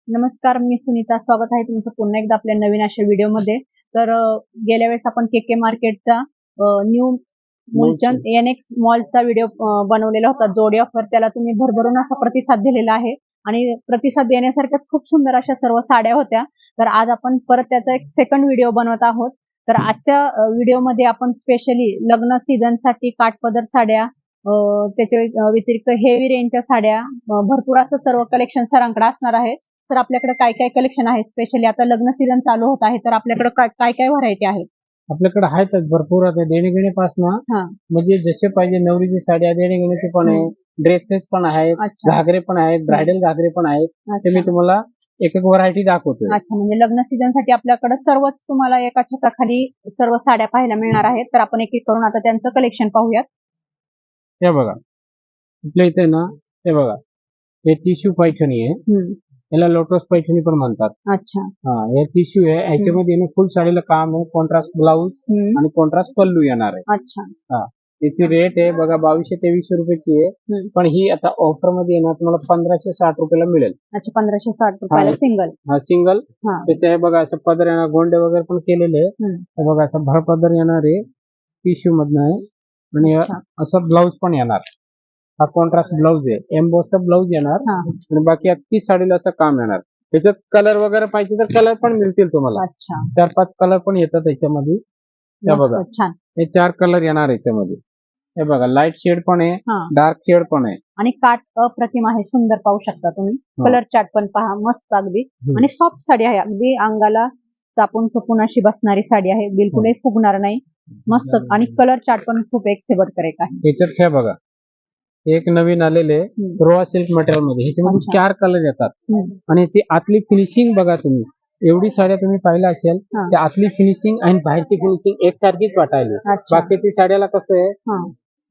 नमस्कार, मी सुनीता. स्वागत आहे तुमचं पुन्हा एकदा आपल्या नवीन अशा व्हिडिओमध्ये. तर गेल्या वेळेस आपण के मार्केटचा न्यू मूलचंद एनएक्स मॉलचा व्हिडिओ बनवलेला होता, जोडी ऑफर. त्याला तुम्ही भरभरून असा प्रतिसाद दिलेला आहे आणि प्रतिसाद देण्यासारख्याच खूप सुंदर अशा सर्व साड्या होत्या. तर आज आपण परत त्याचा एक सेकंड व्हिडिओ बनवत आहोत. तर आजच्या व्हिडिओमध्ये आपण स्पेशली लग्न सीझनसाठी काठपदर साड्या, त्याच्या व्यतिरिक्त हेवी रेंजच्या साड्या, भरपूर असं सर्व कलेक्शन सरांकडे असणार आहे. तर आपल्याकडे काय काय कलेक्शन आहे? स्पेशली आता लग्न सीझन चालू होत आहे, तर आपल्याकडे काय काय व्हरायटी आहे? आपल्याकडे आहेतच भरपूर. आता देणेघेणीपासनं म्हणजे जसे पाहिजे नवरीची साड्या देणेघेणीचे पण आहे, ड्रेसेस पण आहेत, घागरे पण आहेत, ब्रायडल घागरे पण आहेत. ते मी तुम्हाला एक एक व्हरायटी दाखवतोय. अच्छा, म्हणजे लग्न सीझन साठी आपल्याकडे सर्वच तुम्हाला एका छताखाली सर्व साड्या पाहायला मिळणार आहेत. तर आपण एक एक करून आता त्यांचं कलेक्शन पाहूयात. हे बघा, आपल्या इथे ना, हे बघा, हे टिश्यू पैठणी आहे. याला लोटस पैठणी पण म्हणतात. अच्छा, हे टिश्यू आहे. याच्यामध्ये ना फुल साडीला काम आहे, कॉन्ट्रास्ट ब्लाऊज आणि कॉन्ट्रास्ट पल्लू येणार आहे. अच्छा, याची रेट आहे बघा 2200-2300 रुपयाची आहे. पण ही आता ऑफर मध्ये ना तुम्हाला 1560 रुपयाला मिळेल. अच्छा, 1560 रुपयाला सिंगल. हा सिंगल. त्याचे हे बघा असं पदर येणार, गोंडे वगैरे पण केलेले आहे. हे बघा असं भर पदर येणार आहे, टिश्यू मधनं आहे. आणि असं ब्लाऊज पण येणार. हा कॉन्ट्रास्ट ब्लाऊज आहे, एम्बॉसचा ब्लाऊज येणार आणि बाकी अख्खी साडीला असं काम येणार. त्याच्यात कलर वगैरे पाहिजे तर कलर पण मिळतील तुम्हाला. 4-5 कलर पण येतात त्याच्यामध्ये. हे बघा, हे 4 कलर येणार याच्यामध्ये. हे बघा, लाईट शेड पण आहे, डार्क शेड पण आहे. आणि काठ अप्रतिम आहे, सुंदर पाहू शकता तुम्ही. कलर चार्ट पण पहा, मस्त अगदी. आणि सॉफ्ट साडी आहे, अगदी अंगाला चापून चुपून अशी बसणारी साडी आहे, बिलकुलही फुगणार नाही. मस्त. आणि कलर चार्ट पण खूप एक्सेबट करेक्ट आहे. याच्यात हे बघा, एक नवीन आलेले रोआ सिल्क मटेरियल मध्ये ह्याच्यामध्ये 4 कलर येतात. आणि ती आतली फिनिशिंग बघा तुम्ही, एवढी साड्या तुम्ही पाहिल्या असेल, त्या आतली फिनिशिंग आणि बाहेरची फिनिशिंग एकसारखीच वाटायली. बाकीची साड्याला कसं आहे,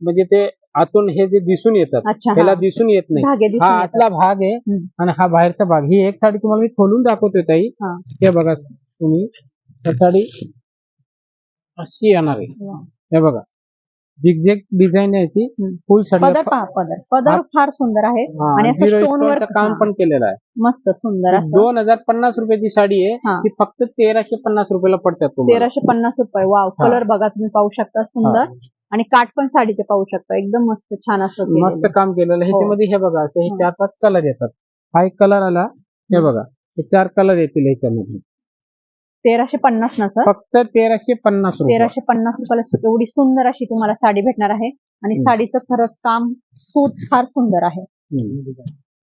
म्हणजे ते आतून हे जे दिसून येतात त्याला दिसून येत नाही. हा आतला भाग आहे आणि हा बाहेरचा भाग. ही एक साडी तुम्हाला मी खोलून दाखवतोय ताई. हे बघा तुम्ही, साडी अशी येणार आहे. हे बघा, झिगझॅग डिझाईन याची फुल साडी. पदर फार सुंदर आहे आणि असं स्टोन वर काम पण केलेलं आहे. मस्त सुंदर. 2050 रुपयाची साडी आहे, ती फक्त 1350 रुपयाला पडतात तुम्हाला. 1350 रुपये. वाव, कलर बघा तुम्ही, पाहू शकता सुंदर. आणि काठ पण साडीचे पाहू शकता, एकदम मस्त छान असं मस्त काम केलेलं. ह्याच्यामध्ये हे बघा, असं हे 4-5 कलर येतात. हा एक कलर आला, हे बघा, हे 4 कलर येतील ह्याच्यामध्ये. 1350 ना सर? फक्त 1350 रुपये. 1350 रुपयाला एवढी सुंदर अशी तुम्हाला साडी भेटणार आहे. आणि साडीचं खरंच काम खूप फार सुंदर आहे.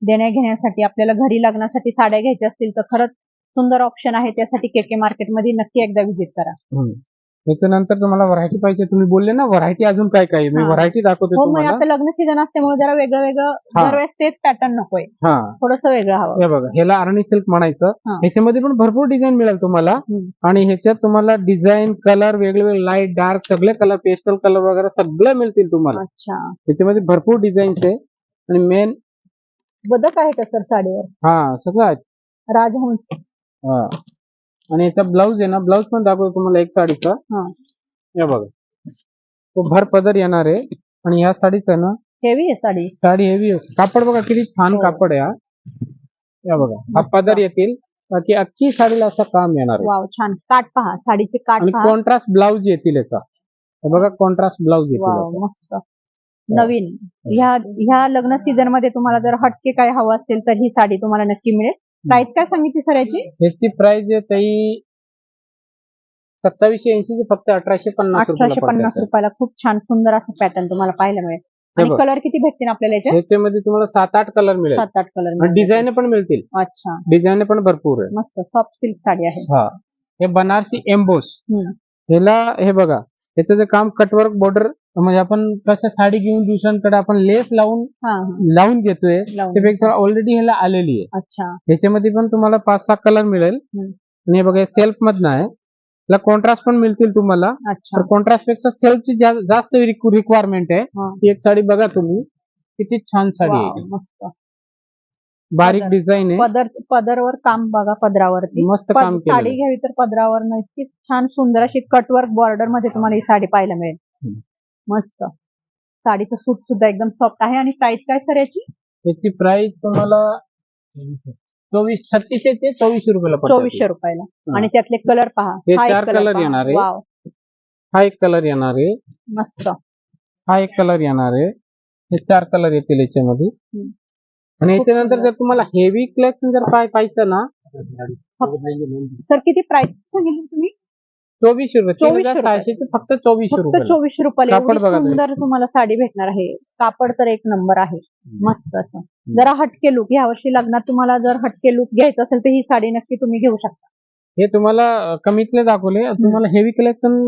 देण्या घेण्यासाठी, आपल्याला घरी लग्नासाठी साड्या घ्यायच्या असतील तर खरंच सुंदर ऑप्शन आहे. त्यासाठी के मार्केटमध्ये नक्की एकदा व्हिजिट करा. त्याच्यानंतर तुम्हाला व्हरायटी पाहिजे, तुम्ही बोलले ना व्हरायटी अजून काय काय, मी व्हरायटी दाखवतो तुम्हाला. आता लग्न सीझन असल्यामुळे जरा वेगळं वेगळं, दरवेळेस तेच पॅटर्न नकोय, थोडंसं वेगळं हवं. हे बघा, ह्याला अरणी सिल्क म्हणायचं. ह्याच्यामध्ये पण भरपूर डिझाईन मिळेल तुम्हाला. आणि ह्याच्यात तुम्हाला डिझाईन, कलर वेगवेगळे, लाईट डार्क सगळे कलर, पेस्टल कलर वगैरे सगळं मिळतील तुम्हाला. ह्याच्यामध्ये भरपूर डिझाईन्स आहे. आणि मेन बदक आहे का सर साडीवर? सगळं आहे, राजहंस. आणि याचा ब्लाऊज आहे ना, ब्लाऊज पण दाखवतो तुम्हाला एक साडीचा. हे बघा, तो भर पदर येणार आहे. आणि ह्या साडीचा ना, हेवी आहे साडी हेवी आहे. कापड बघा किती छान कापड आहे. हे बघा, हा पदर येतील, बाकी अख्खी साडीला असं काम येणार आहे. वाव, छान. काठ पहा, साडीचे काठ. आणि कॉन्ट्रास्ट ब्लाऊज येतील याचा. हे बघा, कॉन्ट्रास्ट ब्लाऊज येतील. मस्त नवीन. ह्या लग्न सीझन मध्ये तुम्हाला जर हटके काय हवं असेल तर ही साडी तुम्हाला नक्की मिळेल. प्राइस काय सांगितली सर याची? याची प्राइस आहे ताई 2780 ची, फक्त 1850 रुपयाला. खूप छान सुंदर असं पॅटर्न तुम्हाला पाहायला मिळेल. आणि कलर किती भेटतील आपल्याला याच्यामध्ये? तुम्हाला 7-8 कलर मिळेल. 7-8 कलर. डिझाईन पण मिळतील. अच्छा, डिझाईन पण भरपूर आहे. मस्त सॉफ्ट सिल्क साडी आहे. हे बनारसी एम्बोस. ह्याला हे बघा, याचं जे काम कटवर्क बॉर्डर, म्हणजे आपण कसं साडी घेऊन दुसऱ्यांकडे आपण लेस लावून घेतोय, त्यापेक्षा ऑलरेडी ह्याला आलेली आहे. अच्छा, ह्याच्यामध्ये पण तुम्हाला 5-6 कलर मिळेल. आणि हे बघा, सेल्फ मधनं आहे. त्याला कॉन्ट्रास्ट पण मिळतील तुम्हाला. तर कॉन्ट्रास्ट पेक्षा सेल्फची जास्त रिक्वायरमेंट आहे. ती एक साडी बघा तुम्ही, किती छान साडी आहे, मस्त बारीक डिझाईन आहे. पदरवर काम बघा, पदरावरती मस्त काम केलं. साडी घ्यावी तर पदरावर नक्कीच छान सुंदर अशी कटवर्क बॉर्डर मध्ये तुम्हाला ही साडी पाहायला मिळेल. मस्त. साडीचं सूट सुद्धा एकदम सॉफ्ट आहे. आणि प्राइस काय सर याची? याची प्राइस तुम्हाला 3600 ते 2400 रुपयाला पडतात. 2400 रुपयाला. आणि त्यातले कलर पहा. हे हा एक 4 कलर पहा. येणार आहे. वाव, हा एक कलर येणार आहे. मस्त. हा एक कलर येणार आहे. हे 4 कलर येतील याच्यामध्ये. आणि याच्यानंतर जर तुम्हाला हेवी कलेक्शन जर पाहिजे ना, सर किती प्राइस सांगितली तुम्ही? 2400 रुपये. 2400 3600 ते फक्त 2400 फक्त रुपये. 2400 रुपयाला कापड एवढी बघा तुम्ही. सुंदर तुम्हाला साडी भेटणार आहे. कापड तर एक नंबर आहे. मस्त असं जरा हटके लुक. या वर्षी लग्नात तुम्हाला जर हटके लुक घ्यायचं असेल तर ही साडी नक्की तुम्ही घेऊ शकता. हे तुम्हाला कमीतले दाखवले. तुम्हाला हेवी कलेक्शन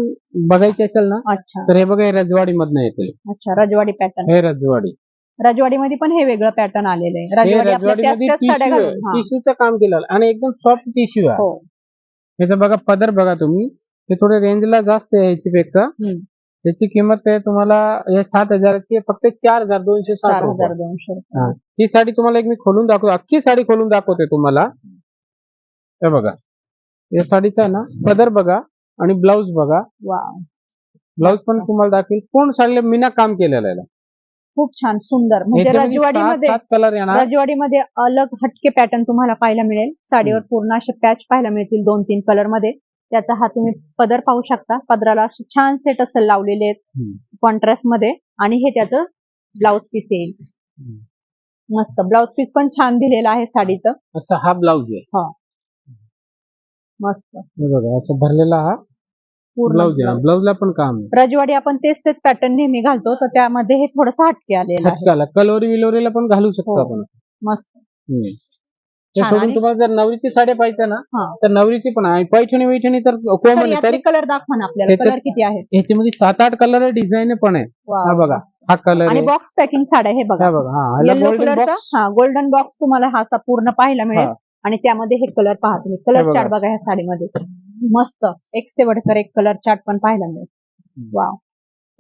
बघायचे असेल ना, अच्छा तर हे बघा, हे रजवाडी मधनं येते. अच्छा, रजवाडी पॅटर्न. हे रजवाडी. रजवाडीमध्ये पण हे वेगळं पॅटर्न आलेलं आहे. रजवाडी आपल्या त्याच त्याच साड्या घालून. हा. टिश्यूचं काम केलेलं आणि एकदम सॉफ्ट टिश्यू आहे. हो. याचं बघा पदर बघा तुम्ही. हे थोडे रेंजला जास्त आहे ह्याची पेक्षा. त्याची किंमत आहे तुम्हाला हे 7000 ची फक्त 4260 रुपये. 4200 रुपये. ही साडी तुम्हाला एक मी खोलून दाखवतो. अख्खी साडी खोलून दाखवते तुम्हाला. हे बघा, या साडीचा ना पदर बघा आणि ब्लाऊज बघा. वाव, ब्लाऊज पण तुम्हाला दाखवेल. पूर्ण साडीला मीना काम केलेलं आहे. खूप छान सुंदर. म्हणजे रजवाडीमध्ये 7 कलर येणार. रजवाडीमध्ये अलग हटके पॅटर्न तुम्हाला पाहायला मिळेल. साडीवर पूर्ण असे पॅच पाहायला मिळतील 2-3 कलर मध्ये. त्याचा हा तुम्ही पदर पाहू शकता. पदराला असे छान सेट असं लावलेले आहेत कॉन्ट्रास्ट मध्ये. आणि हे त्याचं ब्लाऊज पीस येईल. मस्त ब्लाऊज पीस पण छान दिलेला आहे साडीचं. असा हा ब्लाऊज आहे. हा, मस्त. हे बघा, असं भरलेला हा पूर्ण ब्लाऊज आहे. ब्लाऊजला पण काम आहे. रजवाडी आपण तेच पॅटर्न नेहमी घालतो, तर त्यामध्ये हे थोडंसं हटके आलेलं आहे. कलोरी विलोरीला पण घालू शकतो आपण. मस्त. ते सोडून तुम्हाला जर नवरीची साडी पाहिजे ना, तर नवरीची पण आहे. पैठणी तर कॉमन आहे. तरी कलर दाखवा ना आपल्याला. कलर किती आहेत? याच्यामध्ये 7-8 कलर डिझाईन पण आहे. हा बघा, हा कलर आणि बॉक्स पॅकिंग साड्या हे बघा. येलो कलरचा गोल्डन बॉक्स तुम्हाला हा असा पूर्ण पाहायला मिळेल. आणि त्यामध्ये हे कलर पहा तुम्ही. कलर चार्ट बघा ह्या साडीमध्ये. मस्त. एक से बढ़कर एक कलर चार्ट पण पाहायला मिळेल. वाव,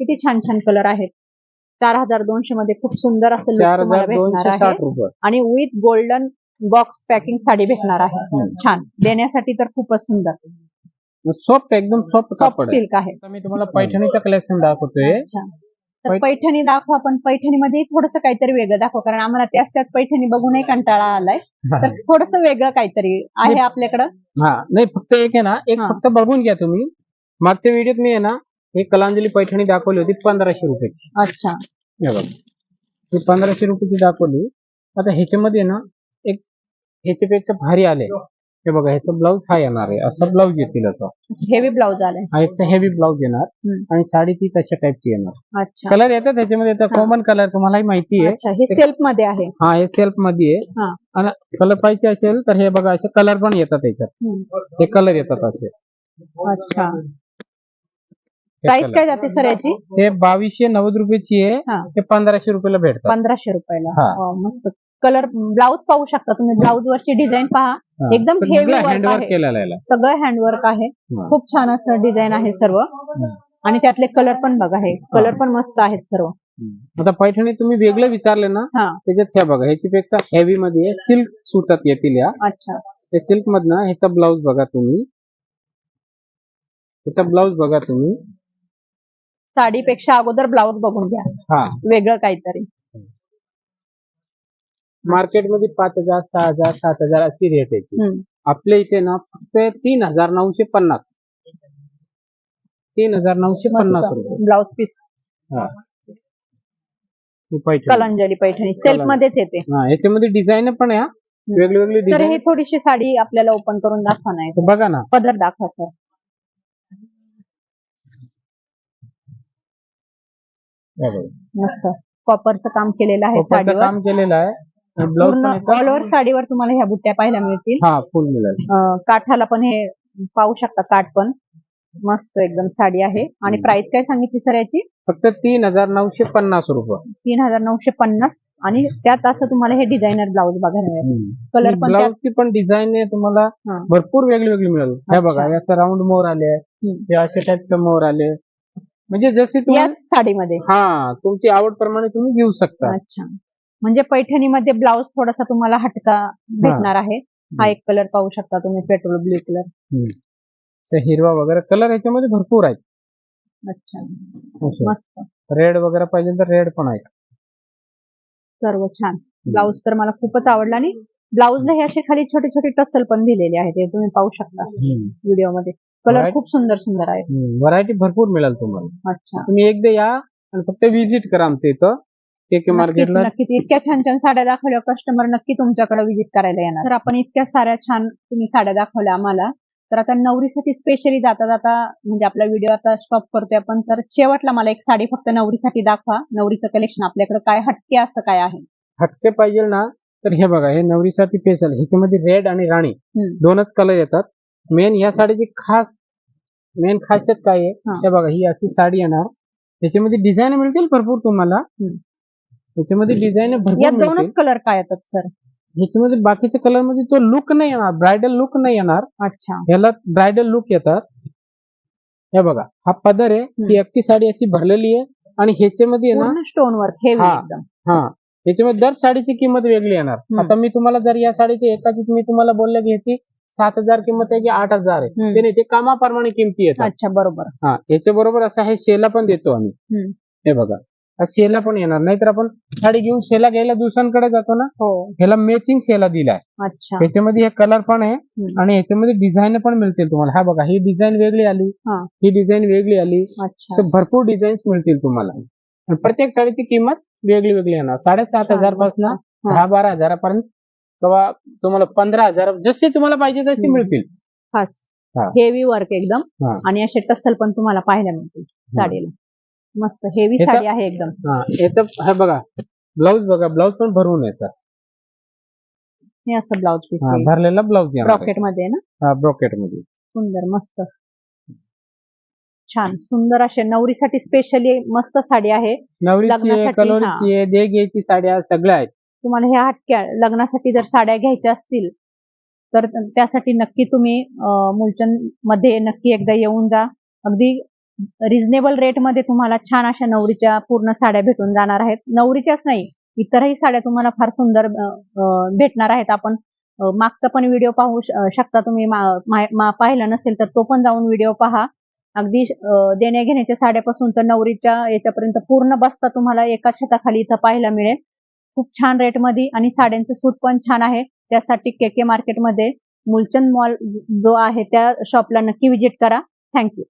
किती छान छान कलर आहेत. 4200 मध्ये खूप सुंदर असं लुक तुम्हाला भेटणार आहे. आणि with golden box packing sari भेटणार आहे. छान देण्यासाठी तर खूपच सुंदर. सॉफ्ट, एकदम सॉफ्ट सिल्क आहे. मी तुम्हाला पैठणीचं कलेक्शन दाखवतोय. तर पैठणी दाखवा, पण पैठणीमध्ये थोडंसं काहीतरी वेगळं दाखवा, कारण आम्हाला त्याच पैठणी बघूनही कंटाळा आलाय. तर थोडंसं वेगळं काहीतरी आहे आपल्याकडं. हा, नाही फक्त एक आहे ना, एक फक्त बघून घ्या तुम्ही. मागच्या व्हिडिओत मी आहे ना, एक कलांजली पैठणी दाखवली होती 1500 रुपयाची. अच्छा, हे बघा, ही 1500 रुपयाची दाखवली. आता ह्याच्यामध्ये ना एक ह्याच्यापेक्षा भारी आले. हे बघा, ह्याचा ब्लाऊज हा येणार आहे. असा ब्लाऊज येतील. असा हेवी ब्लाऊज आलाय. हा याचा हेवी ब्लाऊज येणार. आणि साडी ती तशा टाईपची येणार. अच्छा, कलर येतात त्याच्यामध्ये. कॉमन कलर तुम्हालाही माहिती आहे. हे सेल्फ मध्ये आहे. हा, हे सेल्फ मध्ये आहे. आणि कलर पाहिजे असेल तर हे बघा, असे कलर पण येतात त्याच्यात. हे कलर येतात असे. अच्छा, प्राइस काय जाते सर याची? हे 2290 रुपयाची आहे. हे 1500 रुपयाला भेटतात. 1500 रुपयाला. मस्त. कलर ब्लाऊज पाहू शकता तुम्ही. ब्लाऊज वरची डिझाईन पहा. एकदम हेवी वर्क आहे. सगळं हँडवर्क आहे. खूप छान असं डिझाईन आहे सर्व. आणि त्यातले कलर पण बघा. हे कलर पण मस्त आहेत सर्व. आता पैठणी तुम्ही वेगळं विचारले ना, त्याच्यात ह्या बघा, ह्याच्यापेक्षा हेवी मध्ये सिल्क सुतात येतील या. अच्छा, त्या सिल्क मधनं ह्याचा ब्लाऊज बघा तुम्ही. ह्याचा ब्लाऊज बघा तुम्ही. साडीपेक्षा अगोदर ब्लाऊज बघून घ्या. वेगळं काहीतरी. मार्केटमध्ये 5000, 6000, 7000 अशी रेट यायची. आपल्या इथे ना फक्त 3950. 3950 रुपये blouse piece. Paithani, Kalanjali Paithani self मध्येच येते. याच्यामध्ये डिझाईन पण आहे. वेगवेगळी सर, ही थोडीशी साडी आपल्याला ओपन करून दाखवा नाही. बघा ना, पदर दाखवा सर. मस्त कॉपरचं काम केलेलं आहे. साडीवर काम केलेलं आहे. पूर्ण ऑल ओव्हर साडीवर तुम्हाला ह्या बुट्ट्या पाहायला मिळतील. फुल मिळेल. काठाला पण हे पाहू शकता. काठ पण मस्त एकदम साडी आहे. आणि प्राइस काय सांगितली सर याची? फक्त 3950 रुपये. 3950. आणि त्यात असं तुम्हाला हे डिझायनर ब्लाऊज बघायला मिळेल. कलर पण ब्लाऊजची पण डिझाईन आहे तुम्हाला भरपूर वेगळी मिळेल. हे बघा, असं राऊंड मोर आले, हे अशा टाईपचे मोर आले. म्हणजे जशी याच साडीमध्ये तुमची आवड प्रमाणे तुम्ही घेऊ शकता. अच्छा, म्हणजे पैठणीमध्ये ब्लाऊज थोडासा तुम्हाला हटका भेटणार आहे. हा एक कलर पाहू शकता तुम्ही, पेट्रोल ब्ल्यू कलर. हिरवा वगैरे कलर याच्यामध्ये भरपूर आहेत. अच्छा, मस्त. रेड वगैरे पाहिजे तर रेड पण आहे. सर्व छान. ब्लाऊज तर मला खूपच आवडला. आणि ब्लाऊजला हे असे खाली छोटे छोटे टसल पण दिलेले आहेत, हे तुम्ही पाहू शकता व्हिडिओमध्ये. कलर खूप सुंदर सुंदर आहे. व्हरायटी भरपूर मिळेल तुम्हाला. अच्छा, तुम्ही एकदा या आणि फक्त व्हिजिट करा आमच्या इथं केके मार्केटला. नक्कीच इतक्या छान छान साड्या दाखवल्या कस्टमर नक्की तुमच्याकडे व्हिजिट करायला येणार. तर आपण इतक्या साऱ्या छान तुम्ही साड्या दाखवल्या आम्हाला. तर आता नवरीसाठी स्पेशली जाता जाता म्हणजे आपला व्हिडिओ आता स्टॉप करतोय आपण. तर शेवटला मला एक साडी फक्त नवरीसाठी दाखवा. नवरीचं कलेक्शन आपल्याकडे काय हटके असं काय आहे? हटके पाहिजे ना तर हे बघा, हे नवरीसाठी स्पेशल. ह्याच्यामध्ये रेड आणि राणी दोनच कलर येतात. मेन ह्या साडीची मेन खासियत काय आहे, हे बघा, ही अशी साडी येणार. त्याच्यामध्ये डिझाईन मिळतील भरपूर तुम्हाला. त्याच्यामध्ये डिझाईन भरपूर. या दोनच कलर काय येतात सर? ह्याच्यामध्ये बाकीच्या कलर मध्ये तो लुक नाही येणार, ब्रायडल लुक नाही येणार. अच्छा, ह्याला ब्रायडल लुक येतात. हे बघा, हा पदर आहे, ही अख्खी साडी अशी भरलेली आहे आणि ह्याच्यामध्ये आहे ना स्टोन वर्क हेवी एकदम. हा, ह्याच्यामध्ये दर साडीची किंमत वेगळी येणार. आता मी तुम्हाला जर या साडीची एकाची मी तुम्हाला बोलले की ह्याची 7,000 किंमत आहे की 8,000 आहे, ते नाही, ते कामाप्रमाणे किमती येतात. अच्छा, बरोबर. हा, याच्या बरोबर असं हे शेला पण देतो आम्ही. हे बघा, शेला पण येणार. नाहीतर आपण साडी घेऊन शेला घ्यायला दुसऱ्यांकडे जातो ना, ह्याला मॅचिंग शेला दिलाय. अच्छा, ह्याच्यामध्ये हे कलर पण आहे आणि ह्याच्यामध्ये डिझाईन पण मिळतील तुम्हाला. हा बघा, ही डिझाईन वेगळी आली, ही डिझाईन वेगळी आली. अच्छा, भरपूर डिझाईन्स मिळतील तुम्हाला. प्रत्येक साडीची किंमत वेगळी वेगळी येणार. 7,500 पासून 10-12 हजारापर्यंत किंवा तुम्हाला 15,000, जसे तुम्हाला पाहिजे तसे मिळतील. खास हेवी वर्क एकदम. आणि असे टसल पण तुम्हाला पाहायला मिळतील साडीला. मस्त हेवी साडी आहे एकदम. हे बघा, ब्लाऊज बघा, ब्लाऊज पण भरून याचा. हे असं ब्लाऊज पीस भरलेला ब्लाऊज ब्रॉकेट मध्ये ना. ब्रॉकेट मध्ये सुंदर, मस्त, छान सुंदर असे नवरीसाठी स्पेशली मस्त साडी आहे. नवरीची, कलोरीची, जे घ्यायची साड्या सगळ्या आहेत. तुम्हाला ह्या हटक्या लग्नासाठी जर साड्या घ्यायच्या असतील तर त्यासाठी नक्की तुम्ही मुलचंद मध्ये नक्की एकदा येऊन जा. अगदी रिझनेबल रेट मध्ये तुम्हाला छान अशा नवरीच्या पूर्ण साड्या भेटून जाणार आहेत. नवरीच्याच नाही, इतरही साड्या तुम्हाला फार सुंदर भेटणार आहेत. आपण मागचा पण व्हिडिओ पाहू शकता तुम्ही. पाहिला नसेल तर तो पण जाऊन व्हिडिओ पहा. अगदी देण्या घेण्याच्या साड्यापासून तर नवरीच्या याच्यापर्यंत पूर्ण बस्ता तुम्हाला एका छताखाली इथं पाहायला मिळेल. खूप छान रेट मध्ये आणि साड्यांचं सूट पण छान आहे. त्यासाठी केके मार्केटमध्ये मुलचंद मॉल जो आहे त्या शॉपला नक्की व्हिजिट करा. थँक्यू.